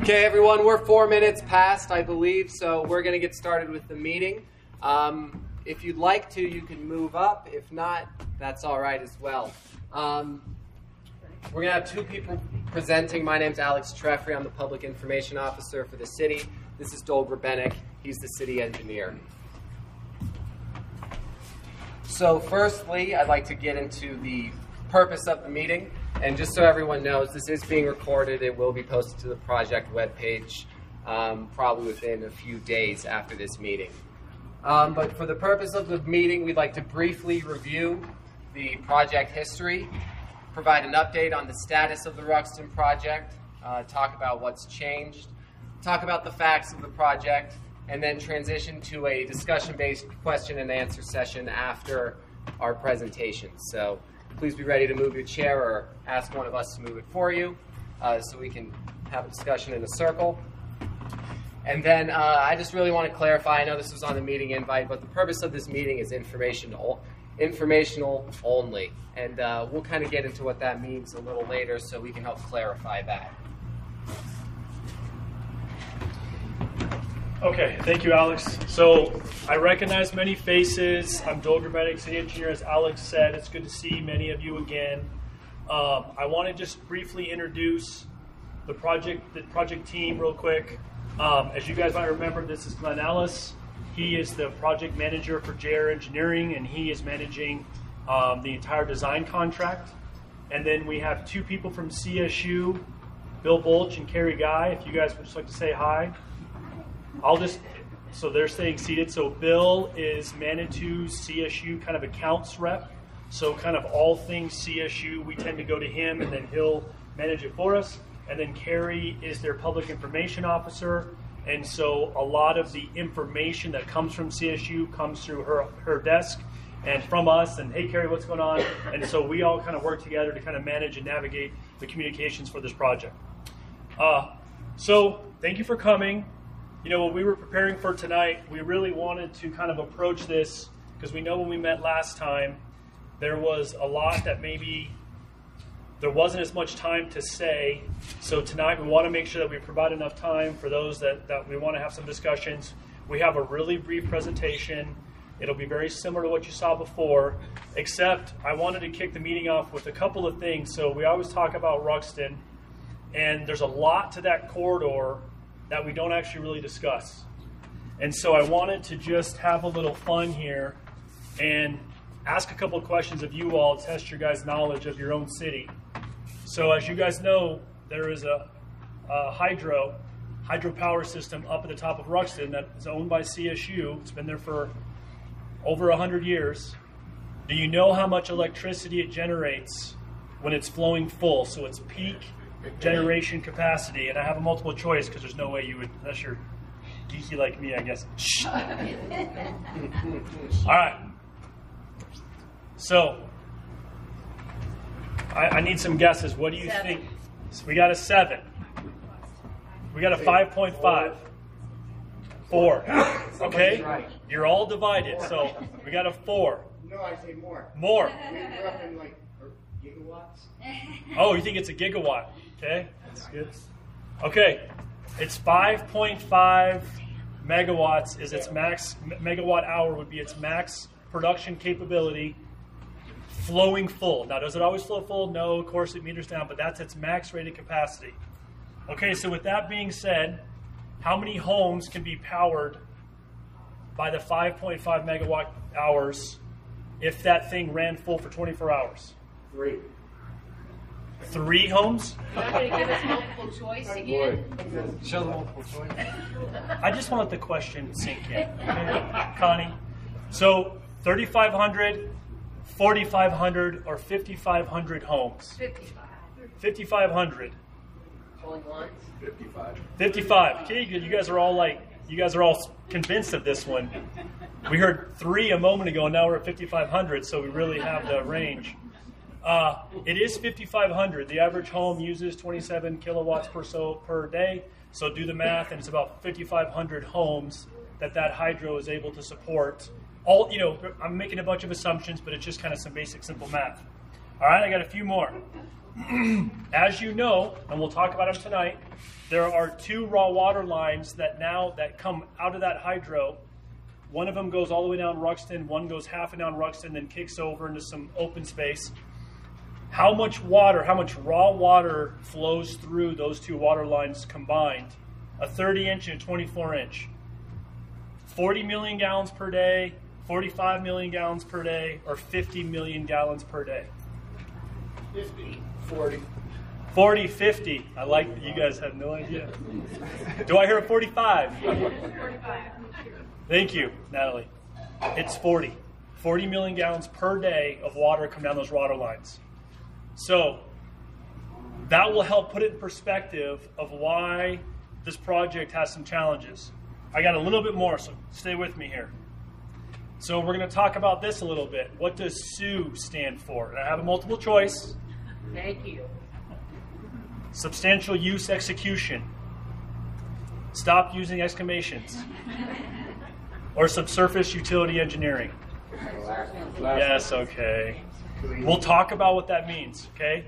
Okay, everyone, we're 4 minutes past, I believe, so we're going to get started with the meeting. If you'd like to, you can move up. If not, that's all right as well. We're going to have two people presenting. My name's Alex Treffry. I'm the Public Information Officer for the city. This is Dol Grabenik. He's the city engineer. So firstly, I'd like to get into the purpose of the meeting. And just so everyone knows, this is being recorded. It will be posted to the project webpage probably within a few days after this meeting. But for the purpose of the meeting, we'd like to briefly review the project history, provide an update on the status of the Ruxton project, talk about what's changed, talk about the facts of the project, and then transition to a discussion-based question and answer session after our presentation. So please be ready to move your chair or ask one of us to move it for you so we can have a discussion in a circle. And then I just really want to clarify, I know this was on the meeting invite, but the purpose of this meeting is informational only. And we'll kind of get into what that means a little later so we can help clarify that. Okay, thank you, Alex. So I recognize many faces. I'm Dol Grabenik, city engineer. As Alex said, it's good to see many of you again. I want to just briefly introduce the project team real quick. As you guys might remember, this is Glenn Ellis. He is the project manager for JR Engineering, and he is managing the entire design contract. And then we have two people from CSU, Bill Bulch and Carrie Guy. If you guys would just like to say hi. So they're staying seated. So Bill is Manitou's CSU kind of accounts rep. So kind of all things CSU, we tend to go to him and then he'll manage it for us. And then Carrie is their public information officer. And so a lot of the information that comes from CSU comes through her desk and from us. And hey, Carrie, what's going on? And so we all kind of work together to kind of manage and navigate the communications for this project. So thank you for coming. You know, when we were preparing for tonight, we really wanted to kind of approach this because we know when we met last time, there was a lot that maybe there wasn't as much time to say. So tonight we want to make sure that we provide enough time for those that we want to have some discussions. We have a really brief presentation. It'll be very similar to what you saw before, except I wanted to kick the meeting off with a couple of things. So we always talk about Ruxton, and there's a lot to that corridor that we don't actually really discuss. And so I wanted to just have a little fun here and ask a couple of questions of you all to test your guys' knowledge of your own city. So as you guys know, there is a hydropower system up at the top of Ruxton that is owned by CSU. It's been there for over 100 years. Do you know how much electricity it generates when it's flowing full? So it's peak generation capacity, and I have a multiple choice because there's no way you would, unless you're geeky like me, I guess. All right. So I need some guesses. What do you think? So we got a 7. We got a 5.5. 4. Okay. You're all divided. So we got a 4. No, I say more. More. We're up in like gigawatts. Oh, you think it's a gigawatt? Okay, that's good. Okay, it's 5.5 megawatts is its max, megawatt hour would be its max production capability flowing full. Now, does it always flow full? No, of course it meters down, but that's its max rated capacity. Okay, so with that being said, how many homes can be powered by the 5.5 megawatt hours if that thing ran full for 24 hours? 3. 3 homes? You're not going to give us multiple choice again? Show the multiple choice. I just want to let the question sink in. Okay? Connie? So 3,500, 4,500, or 5,500 homes? 55. 5,500. Going once? 55. 55. Okay, you guys are all convinced of this one. We heard 3 a moment ago, and now we're at 5,500, so we really have the range. It is 5,500. The average home uses 27 kilowatts per day. So do the math, and it's about 5,500 homes that hydro is able to support. I'm making a bunch of assumptions, but it's just kind of some basic, simple math. All right, I got a few more. As you know, and we'll talk about them tonight, there are 2 raw water lines that come out of that hydro. One of them goes all the way down Ruxton, one goes half and down Ruxton, then kicks over into some open space. How much raw water flows through those 2 water lines combined? A 30-inch and a 24-inch. 40 million gallons per day, 45 million gallons per day, or 50 million gallons per day? 50. 40. 40, 50. I like that you guys have no idea. Do I hear a 45? 45. Thank you, Natalie. It's 40. 40 million gallons per day of water come down those water lines. So that will help put it in perspective of why this project has some challenges. I got a little bit more, so stay with me here. So we're going to talk about this a little bit. What does SUE stand for? And I have a multiple choice. Thank you. Substantial use execution. Stop using exclamations. Or subsurface utility engineering. Yes, okay. We'll talk about what that means, okay?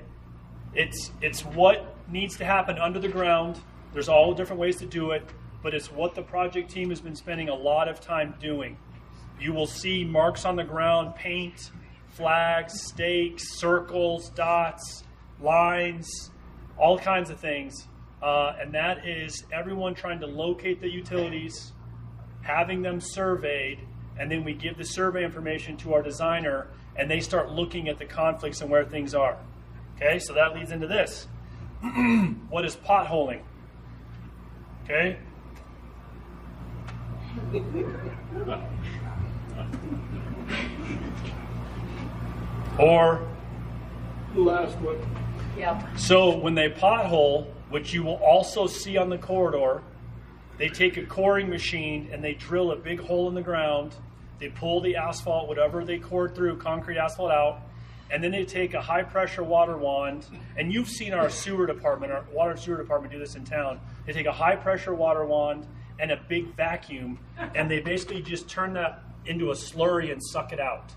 It's what needs to happen under the ground. There's all different ways to do it, but it's what the project team has been spending a lot of time doing. You will see marks on the ground, paint, flags, stakes, circles, dots, lines, all kinds of things. And that is everyone trying to locate the utilities, having them surveyed, and then we give the survey information to our designer, and they start looking at the conflicts and where things are. Okay, so that leads into this. What is potholing? Okay. Or Last one. Yep. so when they pothole, which you will also see on the corridor, they take a coring machine and they drill a big hole in the ground. They pull the asphalt, whatever they cored through, concrete asphalt out, and then they take a high-pressure water wand. And you've seen our sewer department, our water and sewer department do this in town. They take a high-pressure water wand and a big vacuum, and they basically just turn that into a slurry and suck it out.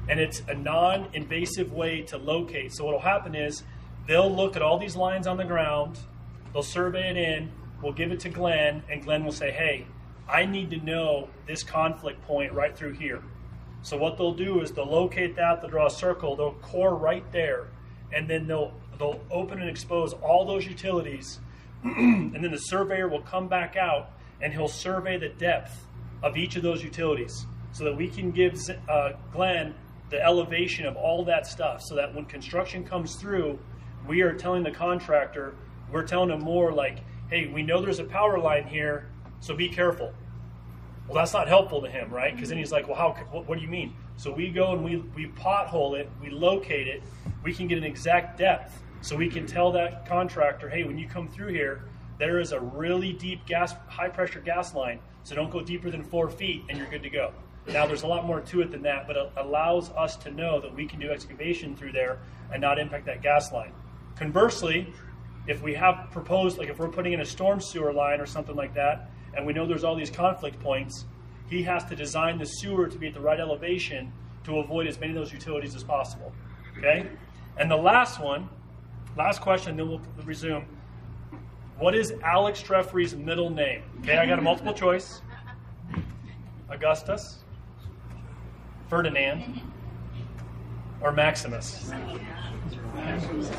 And it's a non-invasive way to locate. So what will happen is they'll look at all these lines on the ground, they'll survey it in, we'll give it to Glenn, and Glenn will say, hey, I need to know this conflict point right through here. So what they'll do is they'll locate that, they'll draw a circle, they'll core right there, and then they'll open and expose all those utilities, and then the surveyor will come back out and he'll survey the depth of each of those utilities so that we can give Glenn the elevation of all that stuff, so that when construction comes through, we are telling the contractor, we're telling him more like, hey, we know there's a power line here, so be careful. Well, that's not helpful to him, right? Because then he's like, well, what do you mean? So we go and we pothole it, we locate it, we can get an exact depth, so we can tell that contractor, hey, when you come through here, there is a really deep high-pressure gas line, so don't go deeper than 4 feet, and you're good to go. Now, there's a lot more to it than that, but it allows us to know that we can do excavation through there and not impact that gas line. Conversely, if we have proposed, like if we're putting in a storm sewer line or something like that, and we know there's all these conflict points, he has to design the sewer to be at the right elevation to avoid as many of those utilities as possible. Okay? And the last question, then we'll resume. What is Alex Treffery's middle name? Okay, I got a multiple choice. Augustus, Ferdinand, or Maximus? Maximus.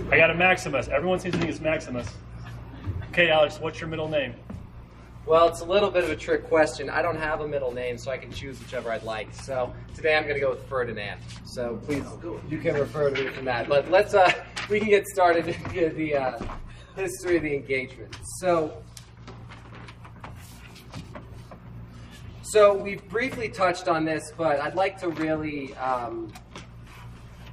I got a Maximus. Everyone seems to think it's Maximus. Okay, Alex, what's your middle name? Well, it's a little bit of a trick question. I don't have a middle name, so I can choose whichever I'd like. So today I'm going to go with Ferdinand. So please, you can refer to me from that. But we can get started into the history of the engagement. So we've briefly touched on this, but I'd like to really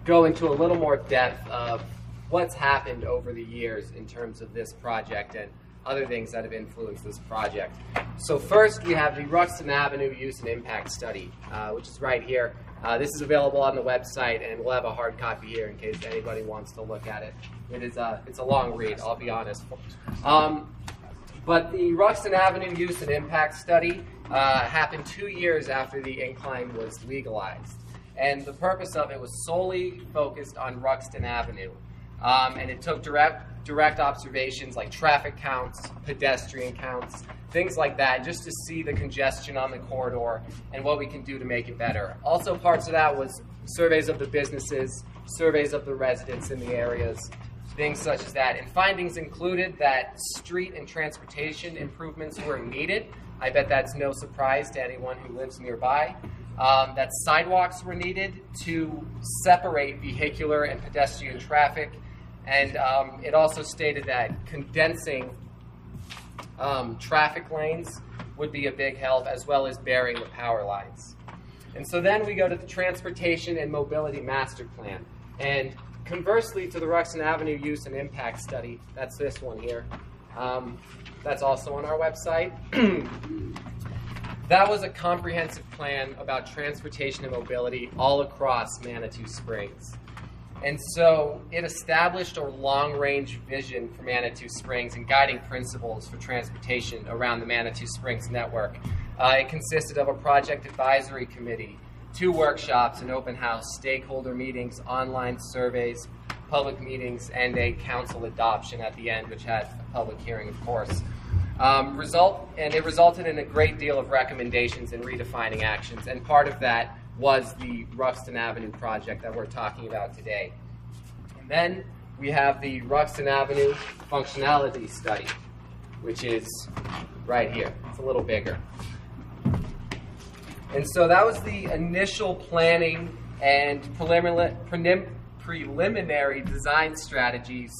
go into a little more depth of what's happened over the years in terms of this project and other things that have influenced this project. So first, we have the Ruxton Avenue Use and Impact Study, which is right here. This is available on the website, and we'll have a hard copy here in case anybody wants to look at it. It's a long read, I'll be honest. But the Ruxton Avenue Use and Impact Study happened 2 years after the incline was legalized. And the purpose of it was solely focused on Ruxton Avenue. And it took direct observations like traffic counts, pedestrian counts, things like that, just to see the congestion on the corridor and what we can do to make it better. Also, parts of that was surveys of the businesses, surveys of the residents in the areas, things such as that. And findings included that street and transportation improvements were needed. I bet that's no surprise to anyone who lives nearby. That sidewalks were needed to separate vehicular and pedestrian traffic. And it also stated that condensing traffic lanes would be a big help, as well as burying the power lines. And so then we go to the Transportation and Mobility Master Plan. And conversely to the Ruxton Avenue Use and Impact Study, that's this one here. That's also on our website. That was a comprehensive plan about transportation and mobility all across Manitou Springs. And so it established a long-range vision for Manitou Springs and guiding principles for transportation around the Manitou Springs network. It consisted of a project advisory committee, 2 workshops, an open house, stakeholder meetings, online surveys, public meetings, and a council adoption at the end, which had a public hearing, of course. It resulted in a great deal of recommendations and redefining actions, and part of that was the Ruxton Avenue project that we're talking about today. And then we have the Ruxton Avenue Functionality Study, which is right here. It's a little bigger. And so that was the initial planning and preliminary design strategies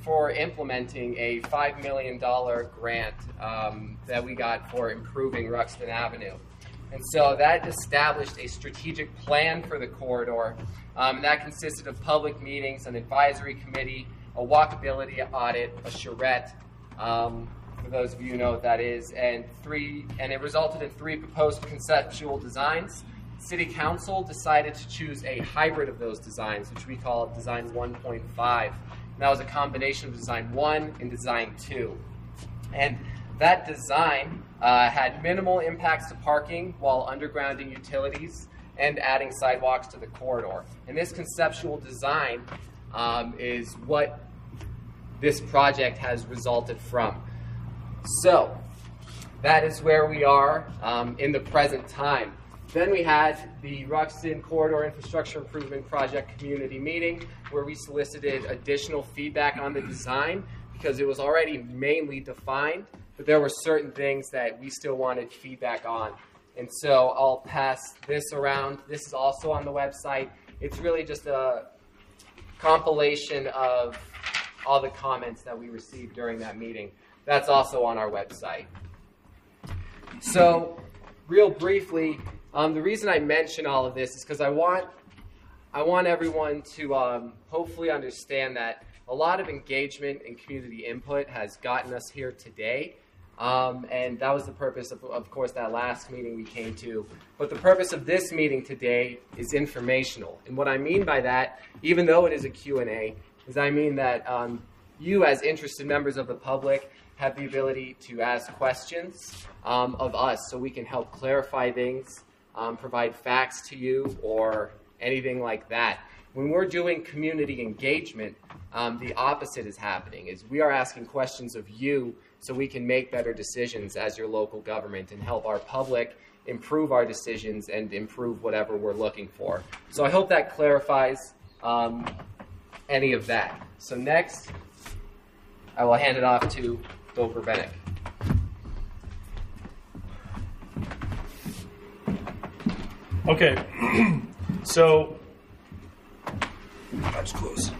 for implementing a $5 million grant that we got for improving Ruxton Avenue. And so that established a strategic plan for the corridor that consisted of public meetings, an advisory committee, a walkability audit, a charrette, for those of you who know what that is, and it resulted in 3 proposed conceptual designs. City Council decided to choose a hybrid of those designs, which we call Design 1.5. That was a combination of Design 1 and Design 2. And that design had minimal impacts to parking while undergrounding utilities and adding sidewalks to the corridor. And this conceptual design is what this project has resulted from. So that is where we are in the present time. Then we had the Ruxton Corridor Infrastructure Improvement Project community meeting, where we solicited additional feedback on the design because it was already mainly defined, but there were certain things that we still wanted feedback on. And so I'll pass this around. This is also on the website. It's really just a compilation of all the comments that we received during that meeting. That's also on our website. So real briefly, the reason I mention all of this is because I want everyone to hopefully understand that a lot of engagement and community input has gotten us here today. And that was the purpose of course, that last meeting we came to. But the purpose of this meeting today is informational. And what I mean by that, even though it is a Q&A, is I mean that you as interested members of the public have the ability to ask questions of us so we can help clarify things, provide facts to you, or anything like that. When we're doing community engagement, the opposite is happening, is we are asking questions of you so we can make better decisions as your local government and help our public improve our decisions and improve whatever we're looking for. So I hope that clarifies any of that. So next, I will hand it off to Bill Verbenek. Okay, so that's close.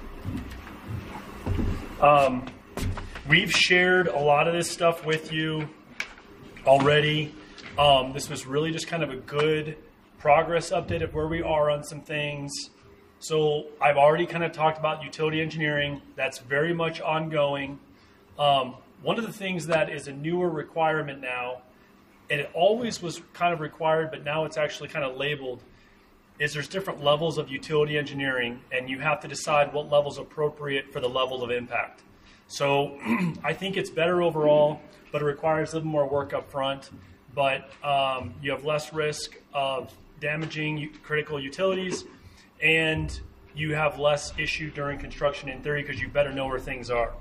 We've shared a lot of this stuff with you already. This was really just kind of a good progress update of where we are on some things. So I've already kind of talked about utility engineering. That's very much ongoing. One of the things that is a newer requirement now, and it always was kind of required, but now it's actually kind of labeled, is there's different levels of utility engineering, and you have to decide what level is appropriate for the level of impact. So I think it's better overall, but it requires a little more work up front. But you have less risk of damaging critical utilities, and you have less issue during construction in theory because you better know where things are.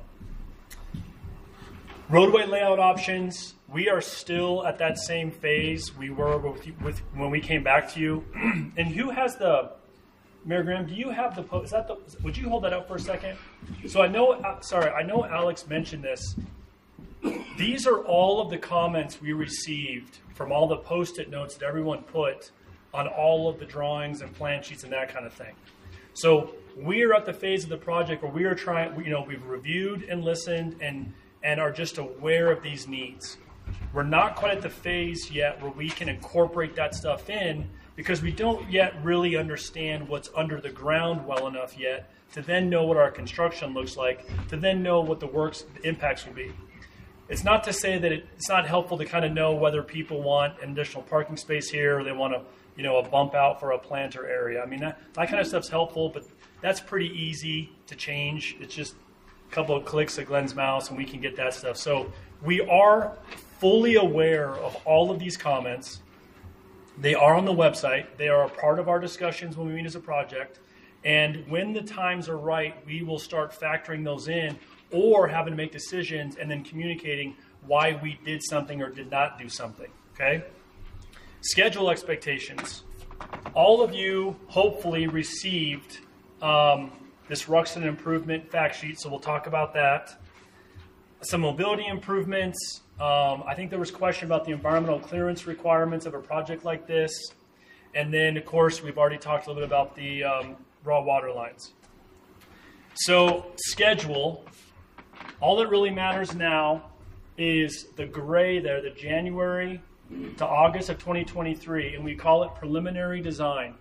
Roadway layout options, we are still at that same phase we were with when we came back to you. And who has the, Mayor Graham, do you have the, is that the, would you hold that up for a second? So I know Alex mentioned this. These are all of the comments we received from all the Post-it notes that everyone put on all of the drawings and plan sheets and that kind of thing. So we are at the phase of the project where we are trying, we've reviewed and listened and are just aware of these needs. We're not quite at the phase yet where we can incorporate that stuff in because we don't yet really understand what's under the ground well enough yet to then know what our construction looks like, to then know what the impacts will be. It's not to say that it's not helpful to kind of know whether people want an additional parking space here or they want a bump out for a planter area. I mean, that kind of stuff's helpful, but that's pretty easy to change. It's just a couple of clicks of Glenn's mouse and we can get that stuff. So we are fully aware of all of these comments. They are on the website. They are a part of our discussions when we meet as a project. And when the times are right, we will start factoring those in or having to make decisions and then communicating why we did something or did not do something, okay? Schedule expectations. All of you hopefully received this Ruxton improvement fact sheet, so we'll talk about that. Some mobility improvements. I think there was a question about the environmental clearance requirements of a project like this. And then, of course, we've already talked a little bit about the raw water lines. So, schedule. All that really matters now is the gray there, the January to August of 2023, and we call it preliminary design.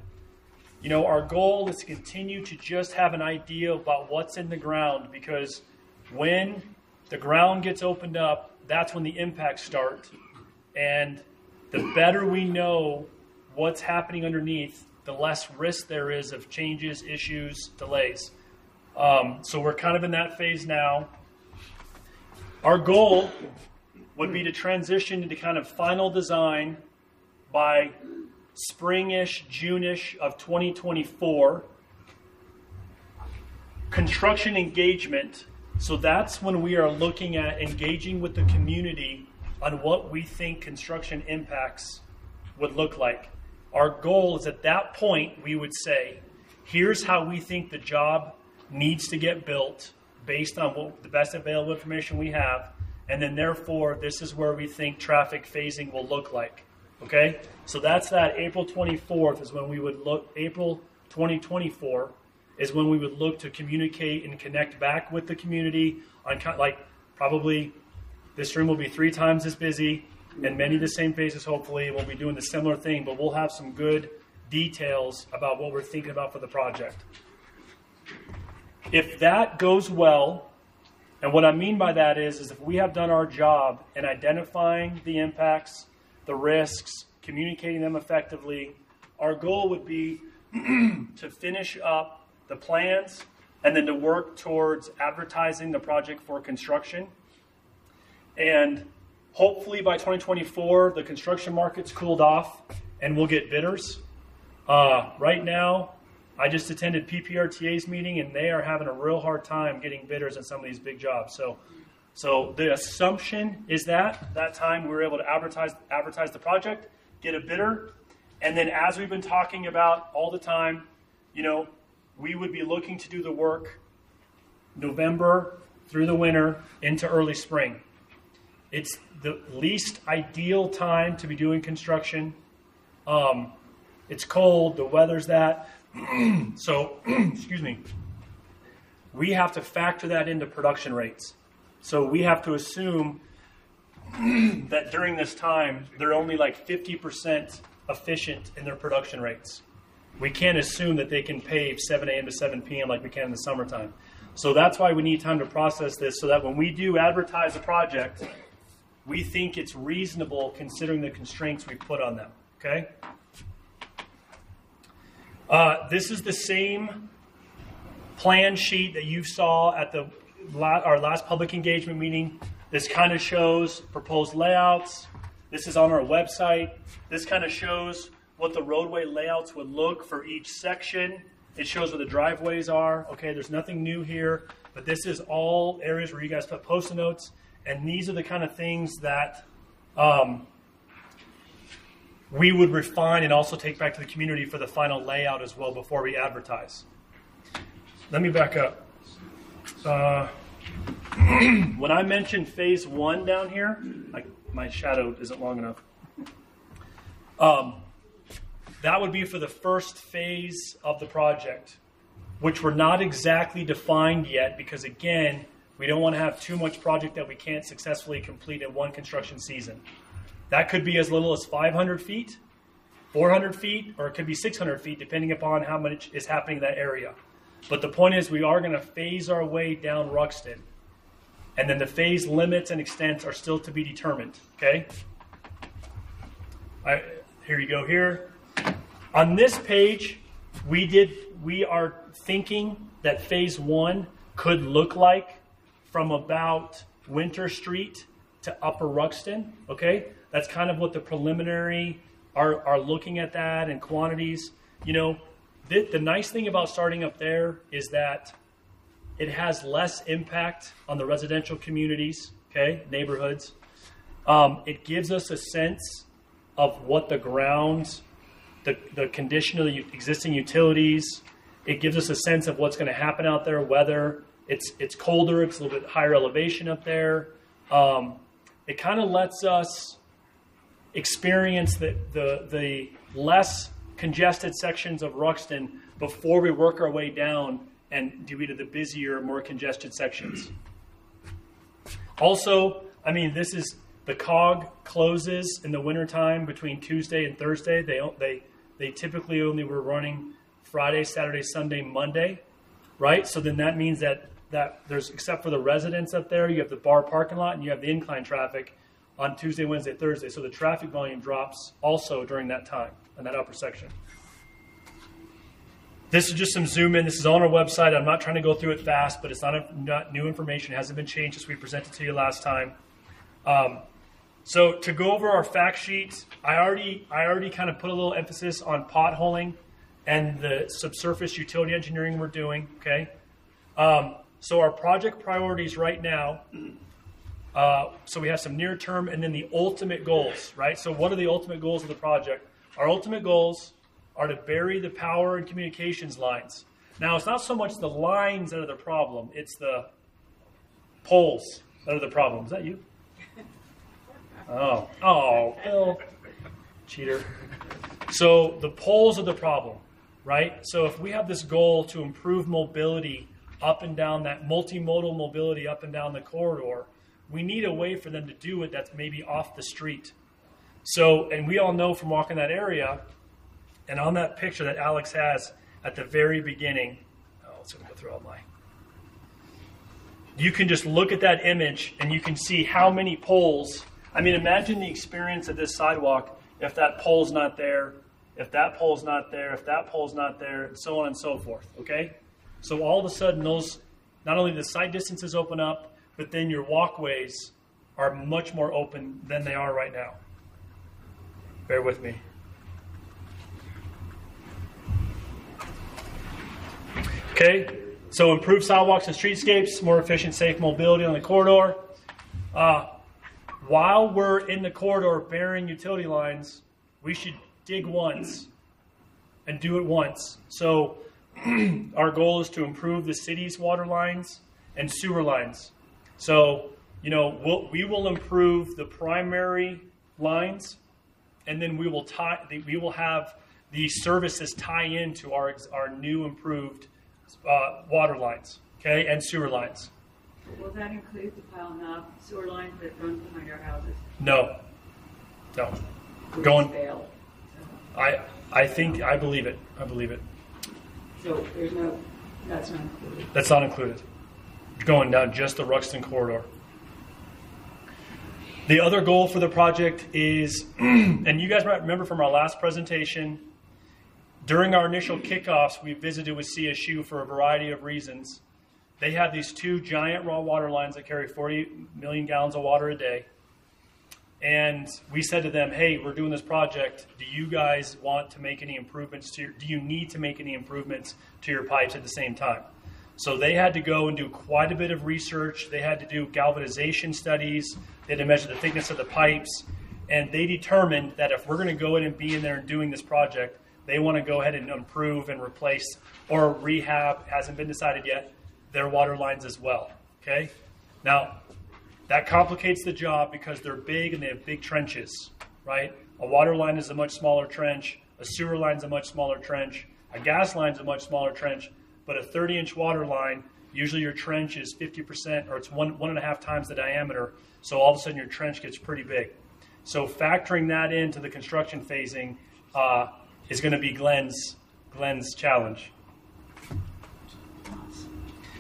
Our goal is to continue to just have an idea about what's in the ground, because when the ground gets opened up, that's when the impacts start. And the better we know what's happening underneath, the less risk there is of changes, issues, delays. So we're kind of in that phase now. Our goal would be to transition into kind of final design by spring-ish, June-ish of 2024. Construction engagement. So that's when we are looking at engaging with the community on what we think construction impacts would look like. Our goal is at that point, we would say, here's how we think the job needs to get built based on what the best available information we have. And then therefore, this is where we think traffic phasing will look like. Okay? So that's that April 24th is when we would look, April 2024 is when we would look to communicate and connect back with the community on probably this room will be 3 times as busy and many of the same phases, hopefully. We'll be doing the similar thing, but we'll have some good details about what we're thinking about for the project. If that goes well, and what I mean by that is if we have done our job in identifying the impacts, the risks, communicating them effectively, our goal would be to finish up the plans and then to work towards advertising the project for construction. And hopefully by 2024, the construction market's cooled off and we'll get bidders. Right now, I just attended PPRTA's meeting and they are having a real hard time getting bidders on some of these big jobs. So the assumption is that time we were able to advertise the project, get a bidder, and then as we've been talking about all the time, we would be looking to do the work November through the winter into early spring. It's the least ideal time to be doing construction. It's cold, the weather's that. So, excuse me, we have to factor that into production rates. So we have to assume that during this time, they're only like 50% efficient in their production rates. We can't assume that they can pave 7 a.m. to 7 p.m. like we can in the summertime. So that's why we need time to process this so that when we do advertise a project, we think it's reasonable considering the constraints we put on them, okay? This is the same plan sheet that you saw at our last public engagement meeting. This kind of shows proposed layouts. This is on our website. This kind of shows what the roadway layouts would look for each section. It shows where the driveways are. Okay, there's nothing new here, but this is all areas where you guys put post-it notes, and these are the kind of things that we would refine and also take back to the community for the final layout as well before we advertise. Let me back up. When I mentioned phase 1 down here, my shadow isn't long enough. That would be for the first phase of the project, which we're not exactly defined yet because, again, we don't want to have too much project that we can't successfully complete in one construction season. That could be as little as 500 feet, 400 feet, or it could be 600 feet, depending upon how much is happening in that area. But the point is we are going to phase our way down Ruxton. And then the phase limits and extents are still to be determined, okay? Here you go here. On this page, we are thinking that phase 1 could look like from about Winter Street to Upper Ruxton, okay? That's kind of what the preliminary are looking at that and quantities. You know, the nice thing about starting up there is that it has less impact on the residential communities, okay, neighborhoods. It gives us a sense of what the grounds, the condition of the existing utilities. It gives us a sense of what's going to happen out there, whether it's colder, it's a little bit higher elevation up there. It kind of lets us experience the less congested sections of Ruxton before we work our way down and do either the busier, more congested sections. Also, I mean, this is the COG closes in the wintertime between Tuesday and Thursday. They typically only were running Friday, Saturday, Sunday, Monday, right? So then that means that there's, except for the residents up there, you have the bar parking lot and you have the incline traffic on Tuesday, Wednesday, Thursday. So the traffic volume drops also during that time in that upper section. This is just some zoom in. This is on our website. I'm not trying to go through it fast, but it's not new information. It hasn't been changed since we presented to you last time. So to go over our fact sheet, I already kind of put a little emphasis on potholing and the subsurface utility engineering we're doing, okay? So our project priorities right now, so we have some near term and then the ultimate goals, right? So what are the ultimate goals of the project? Our ultimate goals are to bury the power and communications lines. Now, it's not so much the lines that are the problem, it's the poles that are the problem. Is that you? Oh, Bill. Cheater. So the poles are the problem, right? So if we have this goal to improve mobility up and down that multimodal mobility up and down the corridor, we need a way for them to do it that's maybe off the street. So, and we all know from walking that area, and on that picture that Alex has at the very beginning, let's go through all mine. You can just look at that image and you can see how many poles. I mean, imagine the experience of this sidewalk if that pole's not there, if that pole's not there, if that pole's not there, and so on and so forth, okay? So all of a sudden, those, not only the side distances open up, but then your walkways are much more open than they are right now. Bear with me. Okay, so improved sidewalks and streetscapes, more efficient, safe mobility on the corridor. While we're in the corridor burying utility lines, we should dig once and do it once. So our goal is to improve the city's water lines and sewer lines. So, you know, we will improve the primary lines, and then we will have the services tie into our new improved water lines, okay, and sewer lines. Will that include the pile of sewer lines that run behind our houses? No. Going. Fail. I believe it. So there's no. That's not included. That's not included. Going down just the Ruxton corridor. The other goal for the project is, and you guys might remember from our last presentation, during our initial kickoffs, we visited with CSU for a variety of reasons. They have these two giant raw water lines that carry 40 million gallons of water a day. And we said to them, hey, we're doing this project. Do you guys want to make any improvements do you need to make any improvements to your pipes at the same time? So they had to go and do quite a bit of research. They had to do galvanization studies. They had to measure the thickness of the pipes. And they determined that if we're going to go in and be in there and doing this project, they want to go ahead and improve and replace or rehab, hasn't been decided yet, their water lines as well. Okay? Now, that complicates the job because they're big and they have big trenches, right? A water line is a much smaller trench. A sewer line is a much smaller trench. A gas line is a much smaller trench. But a 30-inch water line, usually your trench is 50%, or it's one and a half times the diameter. So all of a sudden your trench gets pretty big. So factoring that into the construction phasing is going to be Glenn's challenge.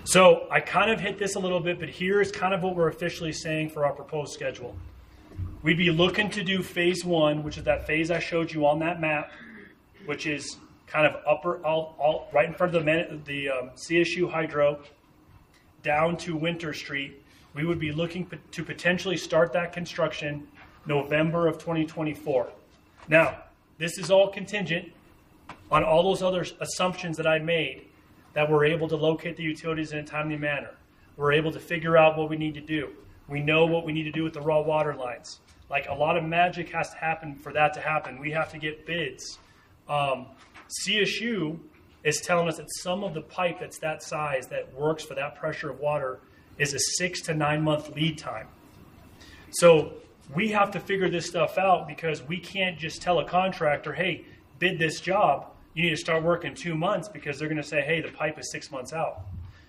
So I kind of hit this a little bit, but here is kind of what we're officially saying for our proposed schedule. We'd be looking to do phase 1, which is that phase I showed you on that map, which is kind of right in front of the CSU Hydro, down to Winter Street. We would be looking to potentially start that construction November of 2024. Now, this is all contingent on all those other assumptions that I made, that we're able to locate the utilities in a timely manner. We're able to figure out what we need to do. We know what we need to do with the raw water lines. Like, a lot of magic has to happen for that to happen. We have to get bids. CSU is telling us that some of the pipe that's that size that works for that pressure of water is a 6 to 9 month lead time. So we have to figure this stuff out because we can't just tell a contractor, hey, bid this job. You need to start work in 2 months because they're going to say, hey, the pipe is 6 months out.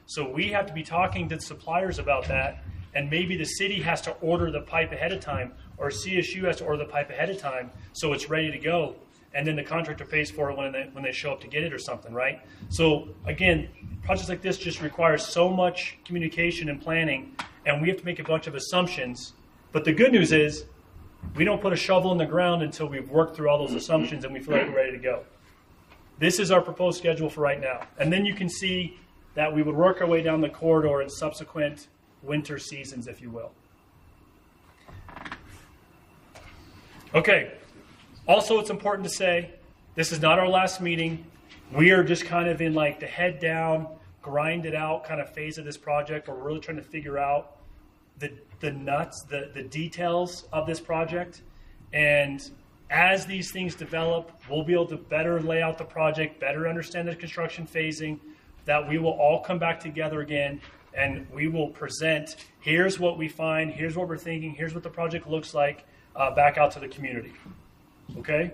So we have to be talking to the suppliers about that, and maybe the city has to order the pipe ahead of time, or CSU has to order the pipe ahead of time so it's ready to go. And then the contractor pays for it when they show up to get it or something, right? So again, projects like this just require so much communication and planning, and we have to make a bunch of assumptions. But the good news is we don't put a shovel in the ground until we've worked through all those assumptions and we feel like we're ready to go. This is our proposed schedule for right now. And then you can see that we would work our way down the corridor in subsequent winter seasons, if you will. Okay. Also, it's important to say, this is not our last meeting. We are just kind of in like the head down, grind it out kind of phase of this project, where we're really trying to figure out the nuts, the details of this project. And as these things develop, we'll be able to better lay out the project, better understand the construction phasing, that we will all come back together again and we will present, here's what we find, here's what we're thinking, here's what the project looks like, back out to the community. Okay?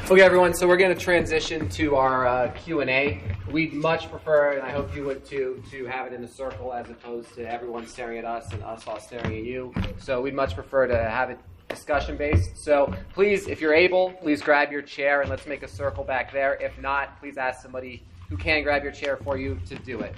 Okay, everyone, so we're going to transition to our Q&A. We'd much prefer, and I hope you would too, to have it in a circle as opposed to everyone staring at us and us all staring at you. So we'd much prefer to have it discussion-based. So please, if you're able, please grab your chair and let's make a circle back there. If not, please ask somebody who can grab your chair for you to do it.